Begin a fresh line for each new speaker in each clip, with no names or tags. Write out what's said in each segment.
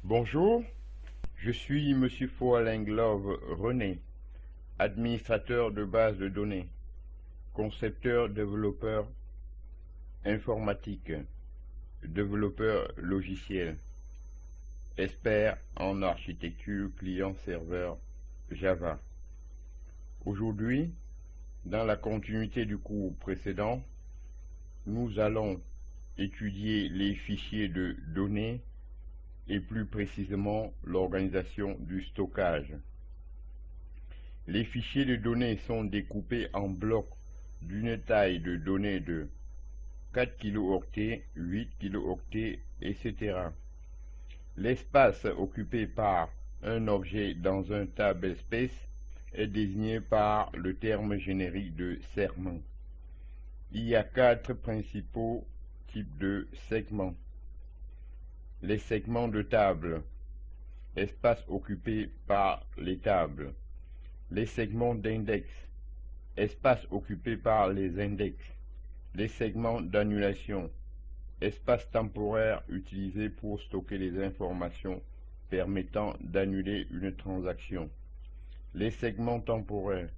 Bonjour, je suis Monsieur Foaleng-Love René, administrateur de base de données, concepteur, développeur informatique, développeur logiciel, expert en architecture client-serveur Java. Aujourd'hui, dans la continuité du cours précédent, nous allons étudier les fichiers de données et plus précisément l'organisation du stockage. Les fichiers de données sont découpés en blocs d'une taille de données de 4 kilooctets, 8 kilooctets, etc. L'espace occupé par un objet dans un tablespace est désigné par le terme générique de segment. Il y a 4 principaux types de segments. Les segments de table, espace occupé par les tables. Les segments d'index, espace occupé par les index. Les segments d'annulation, espace temporaire utilisé pour stocker les informations permettant d'annuler une transaction. Les segments temporaires,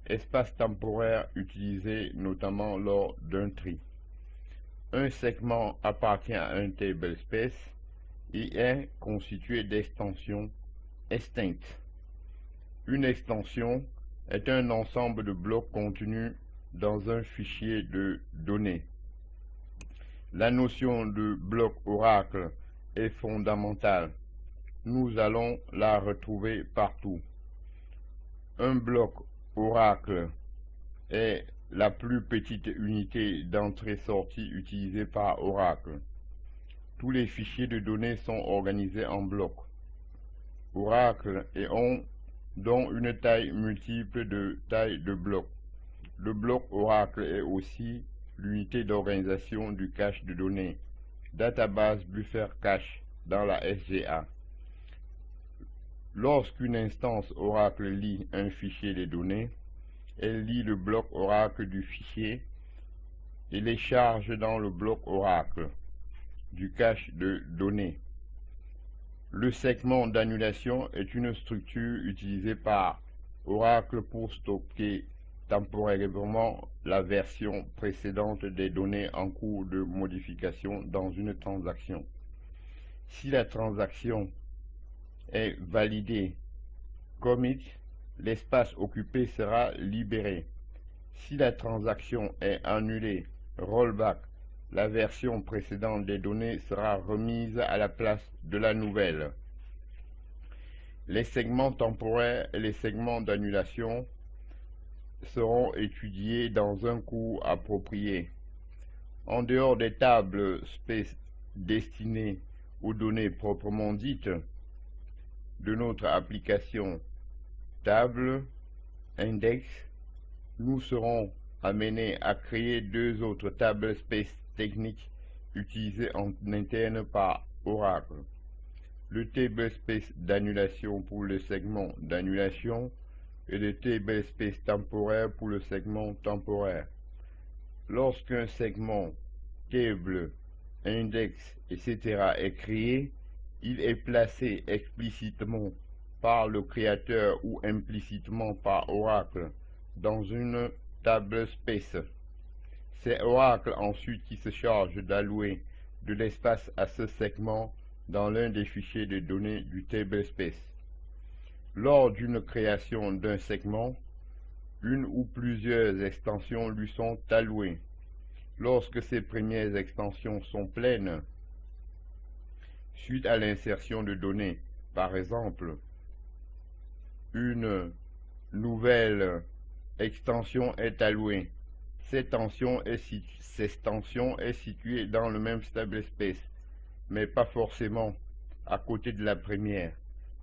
espace temporaire utilisé notamment lors d'un tri. Un segment appartient à un tablespace et est constitué d'extensions extinctes. Une extension est un ensemble de blocs contenus dans un fichier de données. La notion de bloc oracle est fondamentale. Nous allons la retrouver partout. Un bloc oracle est la plus petite unité d'entrée-sortie utilisée par Oracle. Tous les fichiers de données sont organisés en blocs. Oracle et ont donc une taille multiple de taille de bloc. Le bloc Oracle est aussi l'unité d'organisation du cache de données, Database Buffer Cache dans la SGA. Lorsqu'une instance Oracle lit un fichier de données, elle lit le bloc Oracle du fichier et les charge dans le bloc Oracle du cache de données. Le segment d'annulation est une structure utilisée par Oracle pour stocker temporairement la version précédente des données en cours de modification dans une transaction. Si la transaction est validée commit, l'espace occupé sera libéré. Si la transaction est annulée rollback, la version précédente des données sera remise à la place de la nouvelle. Les segments temporaires et les segments d'annulation seront étudiés dans un cours approprié. En dehors des tables space destinées aux données proprement dites de notre application table, index, nous serons amenés à créer deux autres tables space techniques utilisées en interne par Oracle. Le tablespace d'annulation pour le segment d'annulation et le tablespace temporaire pour le segment temporaire. Lorsqu'un segment, table, index, etc. est créé, il est placé explicitement par le créateur ou implicitement par Oracle dans une tablespace. C'est Oracle ensuite qui se charge d'allouer de l'espace à ce segment dans l'un des fichiers de données du tablespace. Lors d'une création d'un segment, une ou plusieurs extensions lui sont allouées. Lorsque ces premières extensions sont pleines, suite à l'insertion de données, par exemple, une nouvelle extension est allouée. Cette extension est située dans le même tablespace, mais pas forcément à côté de la première.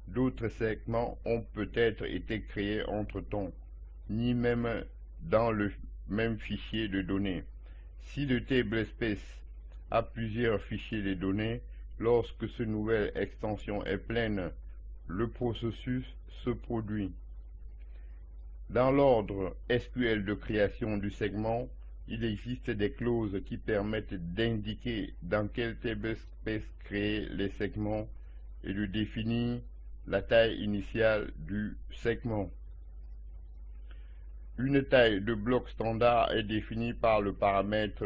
D'autres segments ont peut-être été créés entre-temps, ni même dans le même fichier de données. Si le tablespace a plusieurs fichiers de données, lorsque cette nouvelle extension est pleine, le processus se produit. Dans l'ordre SQL de création du segment, il existe des clauses qui permettent d'indiquer dans quel tablespace créer les segments et de définir la taille initiale du segment. Une taille de bloc standard est définie par le paramètre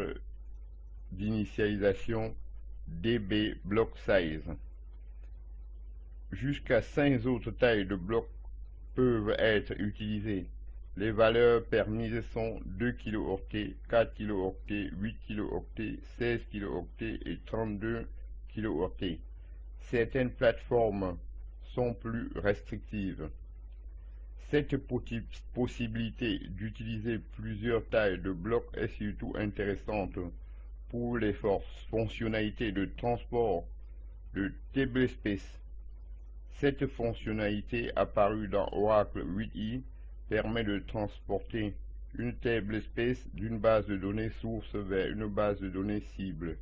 d'initialisation db_block_size. Jusqu'à 5 autres tailles de blocs peuvent être utilisées. Les valeurs permises sont 2 kilooctets, 4 kilooctets, 8 kilooctets, 16 kilooctets et 32 kilooctets. Certaines plateformes sont plus restrictives. Cette possibilité d'utiliser plusieurs tailles de blocs est surtout intéressante pour les fonctionnalités de transport de tablespace. Cette fonctionnalité apparue dans Oracle 8i permet de transporter une tablespace d'une base de données source vers une base de données cible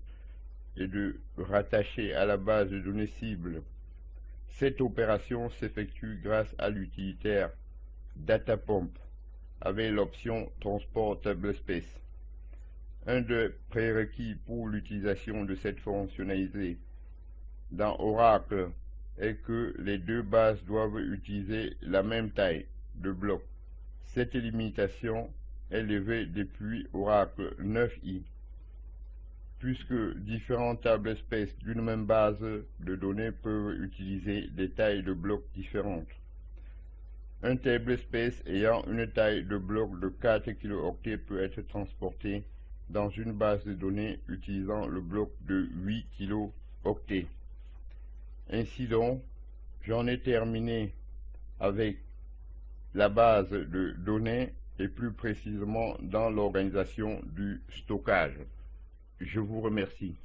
et de rattacher à la base de données cible. Cette opération s'effectue grâce à l'utilitaire DataPump avec l'option Transport Tablespace. Un des prérequis pour l'utilisation de cette fonctionnalité dans Oracle est que les deux bases doivent utiliser la même taille de bloc. Cette limitation est levée depuis Oracle 9i, puisque différents tablespaces d'une même base de données peuvent utiliser des tailles de blocs différentes. Un tablespace ayant une taille de bloc de 4 kilooctets peut être transporté dans une base de données utilisant le bloc de 8 kilooctets. Ainsi donc, j'en ai terminé avec la base de données et plus précisément dans l'organisation du stockage. Je vous remercie.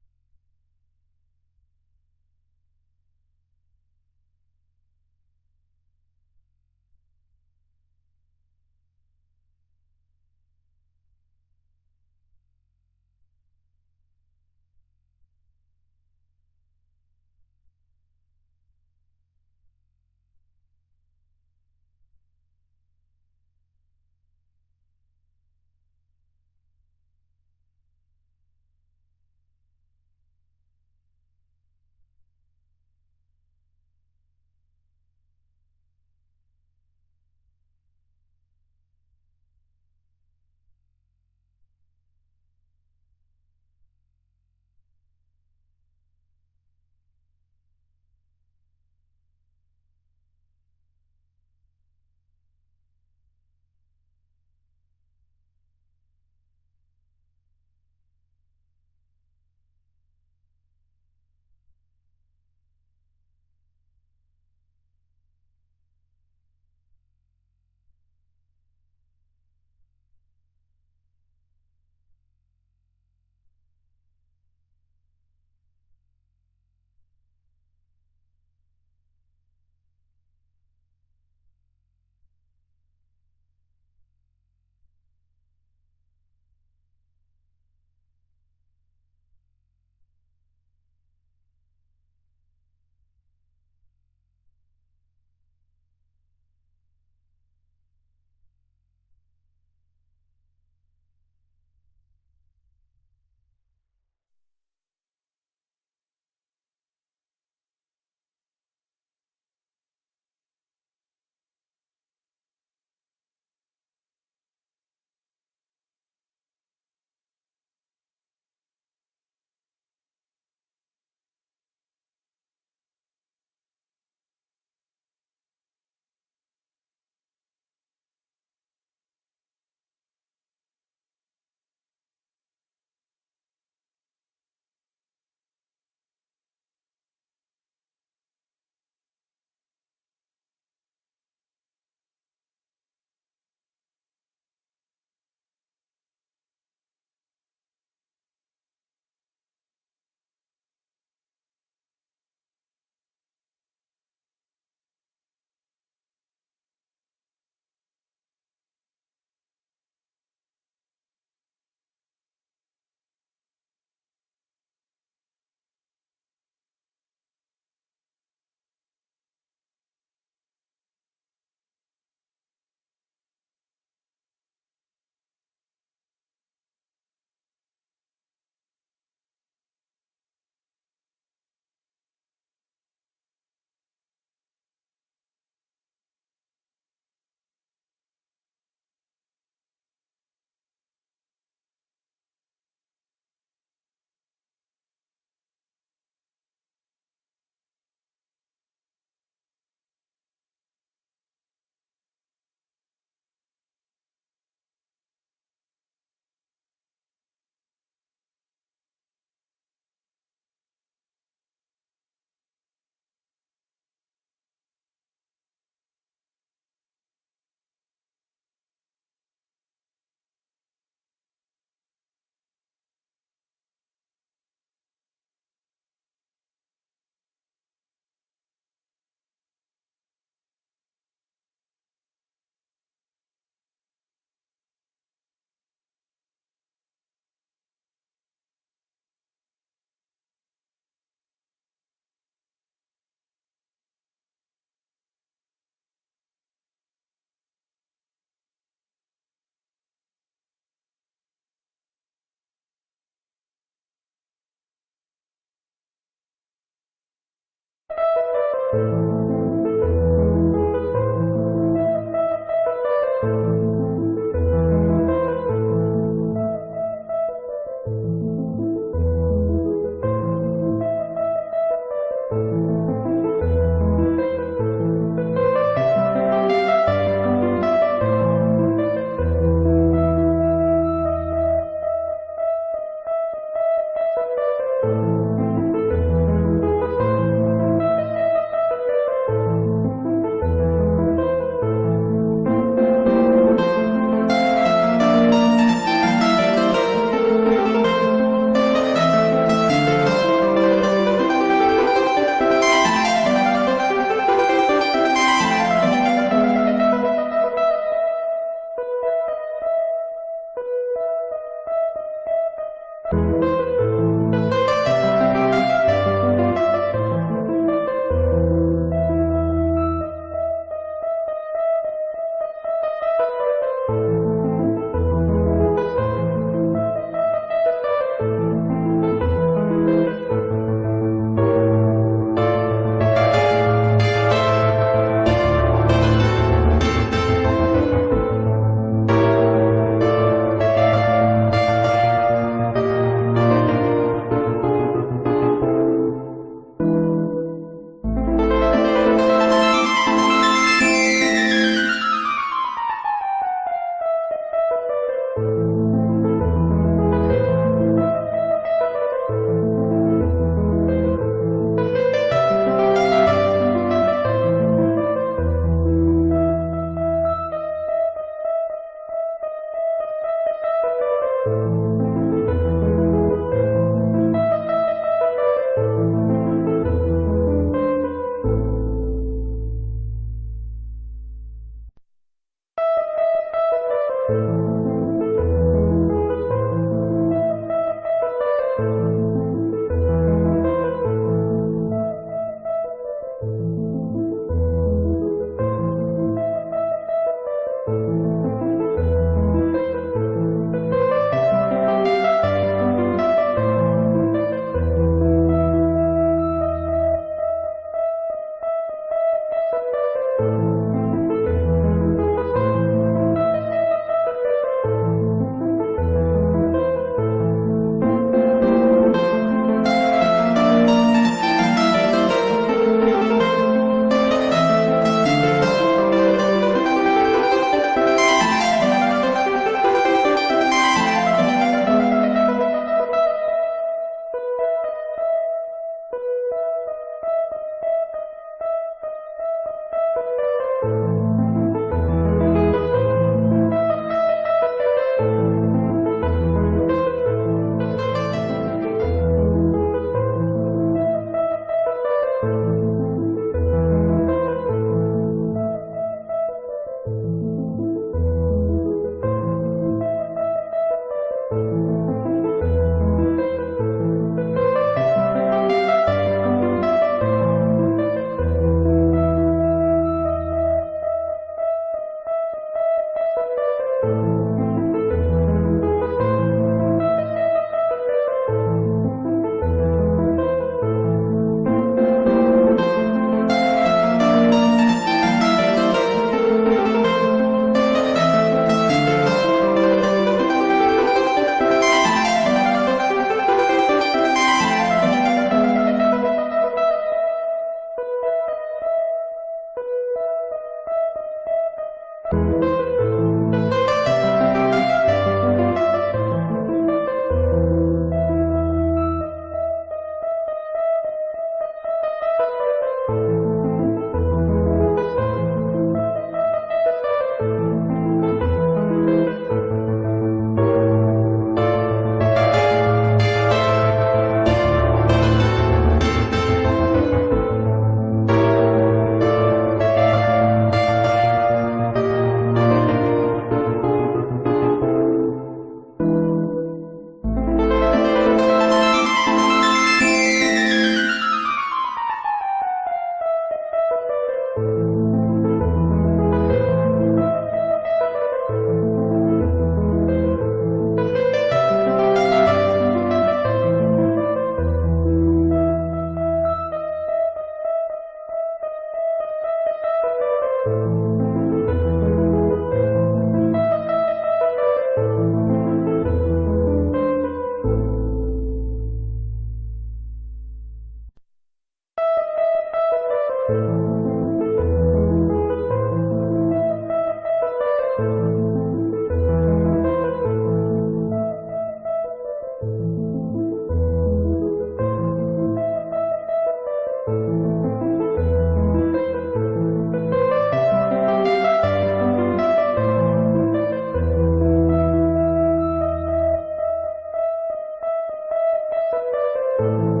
you.